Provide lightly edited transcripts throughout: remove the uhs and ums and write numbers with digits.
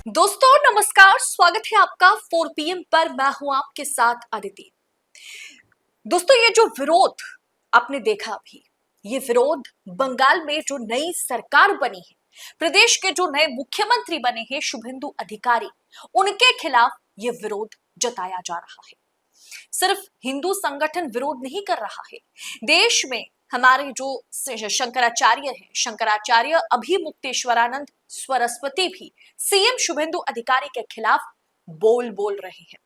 दोस्तों नमस्कार, स्वागत है आपका 4 PM पर। मैं हूं आपके साथ अदिति। दोस्तों ये जो विरोध आपने देखा अभी, ये विरोध बंगाल में जो नई सरकार बनी है, प्रदेश के जो नए मुख्यमंत्री बने हैं शुभेंदु अधिकारी, उनके खिलाफ ये विरोध जताया जा रहा है। सिर्फ हिंदू संगठन विरोध नहीं कर रहा है, देश में हमारे जो शंकराचार्य हैं, शंकराचार्य अभिमुक्तेश्वरानंद सरस्वती भी सीएम शुभेंदु अधिकारी के खिलाफ बोल रहे हैं।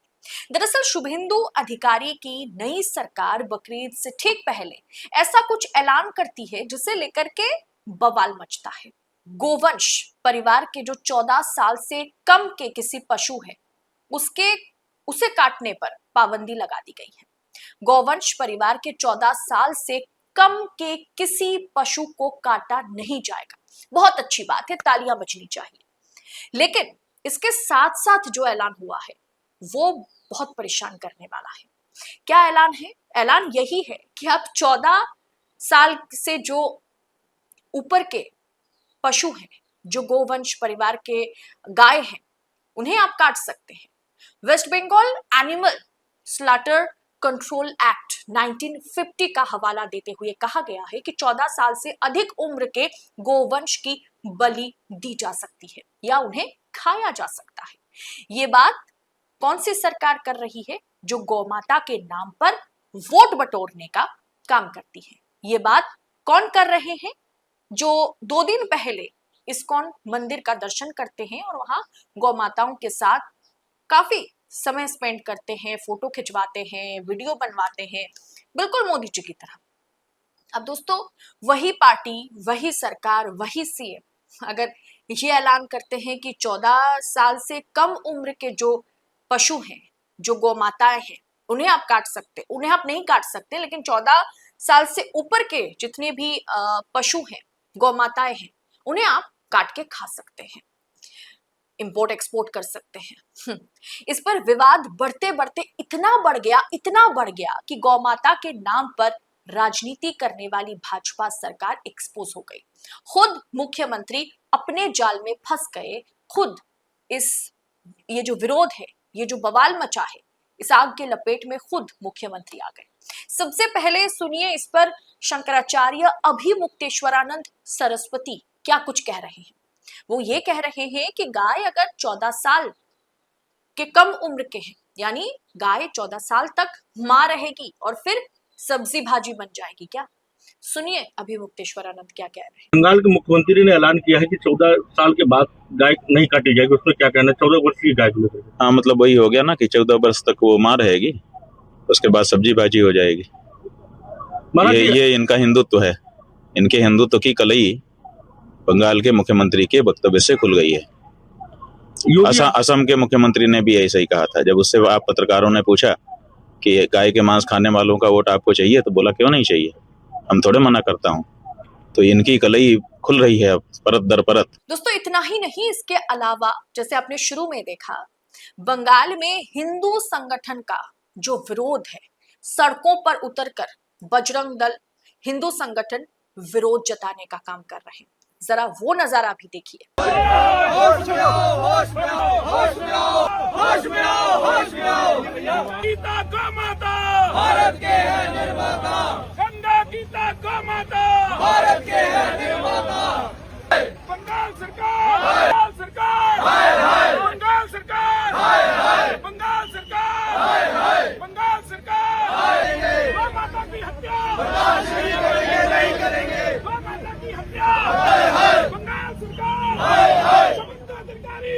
दरअसल शुभेंदु अधिकारी की नई सरकार बकरीद से ठीक पहले ऐसा कुछ ऐलान करती है जिसे लेकर के बवाल मचता है। गोवंश परिवार के जो 14 साल से कम के किसी पशु है, उसे काटने पर पाबंदी लगा दी गई है। गौवंश परिवार के 14 साल से कम के किसी पशु को काटा नहीं जाएगा। बहुत अच्छी बात है, तालियां बजनी चाहिए। लेकिन इसके साथ साथ जो ऐलान हुआ है वो बहुत परेशान करने वाला है। क्या ऐलान है? ऐलान यही है कि अब 14 साल से जो ऊपर के पशु हैं, जो गोवंश परिवार के गाय हैं, उन्हें आप काट सकते हैं। West Bengal animal slaughter control act 1950 का हवाला देते हुए कहा गया है कि 14 साल से अधिक उम्र के गोवंश की बलि दी जा सकती है या उन्हें खाया जा सकता है। ये बात कौन सी सरकार कर रही है? जो गौमाता के नाम पर वोट बटोरने का काम करती है। ये बात कौन कर रहे हैं? जो 2 दिन पहले इस्कॉन मंदिर का दर्शन करते हैं और वहां गौमाताओं के साथ काफी समय स्पेंड करते हैं, फोटो खिंचवाते हैं, वीडियो बनवाते हैं, बिल्कुल मोदी जी की तरह। अब दोस्तों वही पार्टी, वही सरकार, वही सीएम अगर ये ऐलान करते हैं कि 14 साल से कम उम्र के जो पशु हैं, जो गौमाताएं हैं, उन्हें आप काट सकते, उन्हें आप नहीं काट सकते, लेकिन 14 साल से ऊपर के जितने भी पशु हैं, गौमाताएं हैं, उन्हें आप काट के खा सकते हैं, इंपोर्ट एक्सपोर्ट कर सकते हैं। इस पर विवाद बढ़ते बढ़ते इतना बढ़ गया कि गौमाता के नाम पर राजनीति करने वाली भाजपा सरकार एक्सपोज हो गई। खुद मुख्यमंत्री अपने जाल में फंस गए। खुद ये जो विरोध है, ये जो बवाल मचा है, इस आग के लपेट में खुद मुख्यमंत्री आ गए। सबसे पहले सुनिए इस पर शंकराचार्य अभिमुक्तेश्वरानंद सरस्वती क्या कुछ कह रहे हैं। वो ये कह रहे हैं कि गाय अगर 14 साल के कम उम्र के हैं, यानी गाय 14 साल तक मां रहेगी और फिर सब्जी भाजी बन जाएगी क्या? सुनिए अभिमुक्तेश्वरानंद क्या कह रहे हैं। बंगाल के मुख्यमंत्री ने ऐलान किया है कि 14 साल के बाद गाय नहीं काटी जाएगी। उसमें क्या कहना है? 14 वर्ष की गाय को लेकर। हाँ, मतलब वही हो गया ना कि 14 वर्ष तक वो मां रहेगी, उसके बाद सब्जी भाजी हो जाएगी। ये इनका हिंदुत्व है। इनके हिंदुत्व की कलई बंगाल के मुख्यमंत्री के वक्तव्य से खुल गई है। असम के मुख्यमंत्री ने भी ऐसा ही कहा था। जब उससे आप पत्रकारों ने पूछा कि गाय के मांस खाने वालों का वोट आपको चाहिए, तो बोला क्यों नहीं चाहिए, हम थोड़े मना करता हूँ। तो इनकी कलई खुल रही है परत दर परत। दोस्तों इतना ही नहीं, इसके अलावा जैसे आपने शुरू में देखा, बंगाल में हिंदू संगठन का जो विरोध है, सड़कों पर उतरकर बजरंग दल, हिंदू संगठन विरोध जताने का काम कर रहे हैं। जरा वो नजारा भी देखिए। गीता गौ माता भारत के है निर्माता, गंगा गीता गौ माता भारत के है निर्माता। बंगाल सरकार, बंगाल सरकार, बंगाल सरकार, बंगाल सरकार, बंगाल सरकार, गौ माता की हत्या बर्दाश्त नहीं करेंगे, नहीं करेंगे। गौ माता की हत्या, बंगाल सरकार, शुभेंदु अधिकारी,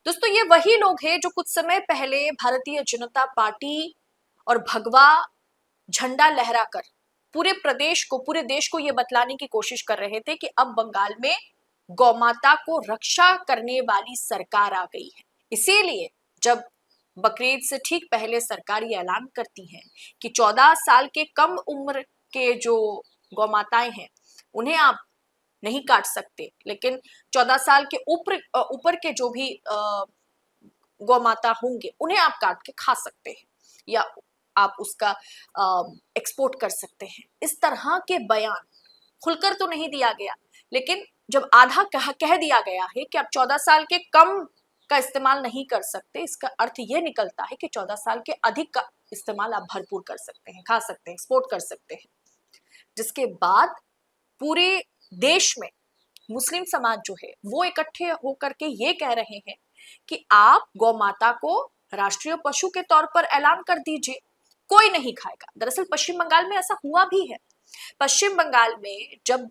दोस्तों ये वही लोग हैं जो कुछ समय पहले भारतीय जनता पार्टी और भगवा झंडा लहराकर पूरे देश को ये बतलाने की कोशिश कर रहे थे कि अब बंगाल में गौमाता को रक्षा करने वाली सरकार आ गई है। इसीलिए जब बकरीद से ठीक पहले सरकार ये ऐलान करती है कि 14 साल के कम उम्र के जो गौमाताएं हैं उन्हें आप नहीं काट सकते, लेकिन 14 साल के ऊपर के जो भी गौमाता होंगे उन्हें आप काट के खा सकते हैं या आप उसका एक्सपोर्ट कर सकते हैं। इस तरह के बयान खुलकर तो नहीं दिया गया, लेकिन जब आधा कह दिया गया है कि आप 14 साल के कम का इस्तेमाल नहीं कर सकते, इसका अर्थ यह निकलता है कि 14 साल के अधिक का इस्तेमाल आप भरपूर कर सकते हैं, खा सकते हैं, एक्सपोर्ट कर सकते हैं। जिसके बाद पूरे देश में मुस्लिम समाज जो है वो इकट्ठे होकर के ये कह रहे हैं कि आप गौ माता को राष्ट्रीय पशु के तौर पर ऐलान कर दीजिए, कोई नहीं खाएगा। दरअसल पश्चिम बंगाल में ऐसा हुआ भी है। पश्चिम बंगाल में जब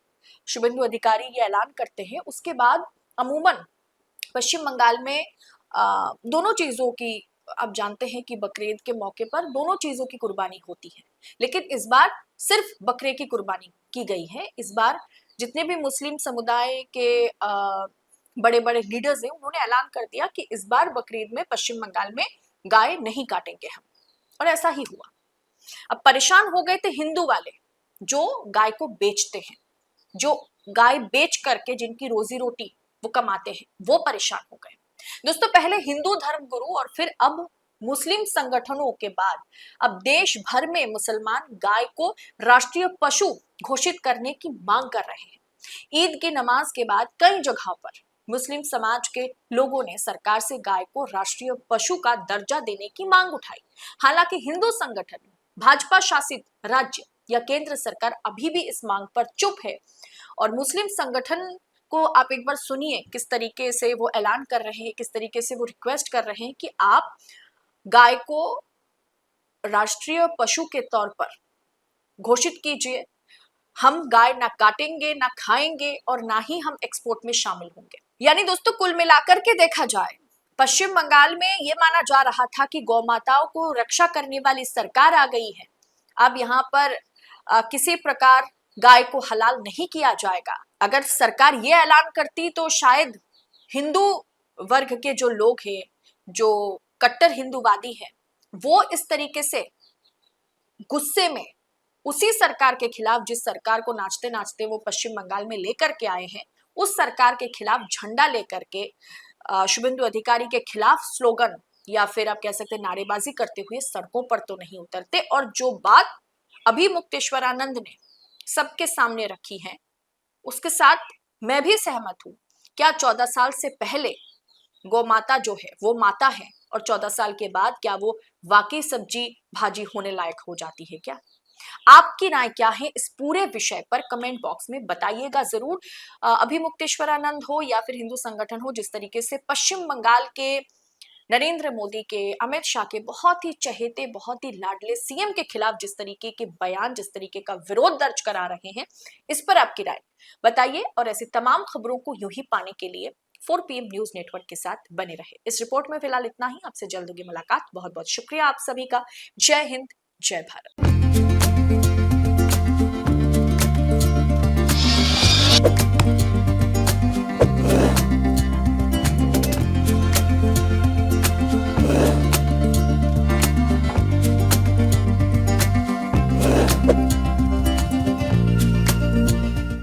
शुभेंदु अधिकारी ये ऐलान करते हैं, उसके बाद अमूमन पश्चिम बंगाल में दोनों चीजों की, आप जानते हैं कि बकरीद के मौके पर दोनों चीजों की कुर्बानी होती है, लेकिन इस बार सिर्फ बकरे की कुर्बानी की गई है। इस बार जितने भी मुस्लिम समुदाय के बड़े बड़े लीडर्स हैं, उन्होंने ऐलान कर दिया कि इस बार बकरीद में पश्चिम बंगाल में गाय नहीं काटेंगे हम, और ऐसा ही हुआ। अब परेशान हो गए थे हिंदू वाले जो गाय को बेचते हैं, जो गाय बेच करके जिनकी रोजी रोटी वो कमाते हैं, वो परेशान हो गए। दोस्तों, पहले हिंदू धर्मगुरु और फिर अब मुस्लिम संगठनों के बाद अब देश भर में मुसलमान गाय को राष्ट्रीय पशु घोषित करने की मांग कर रहे हैं। ईद की नमाज के बाद कई जगहों पर मुस्लिम समाज के लोगों ने सरकार से गाय को राष्ट्रीय पशु का दर्जा देने की मांग उठाई। हालांकि हिंदू संगठन, भाजपा शासित राज्य या केंद्र सरकार अभी भी इस मांग पर चुप है। और मुस्लिम संगठन को आप एक बार सुनिए किस तरीके से वो ऐलान कर रहे हैं, किस तरीके से वो रिक्वेस्ट कर रहे हैं कि आप गाय को राष्ट्रीय पशु के तौर पर घोषित कीजिए। हम गाय ना काटेंगे, ना खाएंगे और ना ही हम एक्सपोर्ट में शामिल होंगे। यानी दोस्तों, कुल मिलाकर के देखा जाए, पश्चिम बंगाल में ये माना जा रहा था कि गौ माताओं को रक्षा करने वाली सरकार आ गई है। अब यहाँ पर किसी प्रकार गाय को हलाल नहीं किया जाएगा। अगर सरकार ये ऐलान करती तो शायद हिंदू वर्ग के जो लोग हैं, जो कट्टर हिंदूवादी हैं, वो इस तरीके से गुस्से में उसी सरकार के खिलाफ, जिस सरकार को नाचते नाचते वो पश्चिम बंगाल में लेकर के आए हैं, उस सरकार के खिलाफ झंडा लेकर के शुभेंदु अधिकारी के खिलाफ स्लोगन या फिर आप कह सकते नारेबाजी करते हुए सड़कों पर तो नहीं उतरते। और जो बात अभी मुक्तेश्वरानंद ने सबके सामने रखी है, उसके साथ मैं भी सहमत हूं। क्या 14 साल से पहले गौ माता जो है वो माता है, और 14 साल के बाद क्या वो वाकई सब्जी भाजी होने लायक हो जाती है क्या? आपकी राय क्या है इस पूरे विषय पर कमेंट बॉक्स में बताइएगा जरूर। अभी मुक्तेश्वरानंद हो या फिर हिंदू संगठन हो, जिस तरीके से पश्चिम बंगाल के नरेंद्र मोदी के, अमित शाह के बहुत ही चहेते, बहुत ही लाडले सीएम के खिलाफ जिस तरीके के बयान, जिस तरीके का विरोध दर्ज करा रहे हैं, इस पर आपकी राय बताइए। और ऐसी तमाम खबरों को यूं ही पाने के लिए 4 PM न्यूज नेटवर्क के साथ बने रहे। इस रिपोर्ट में फिलहाल इतना ही। आपसे जल्द होगी मुलाकात। बहुत बहुत शुक्रिया आप सभी का। जय हिंद, जय भारत।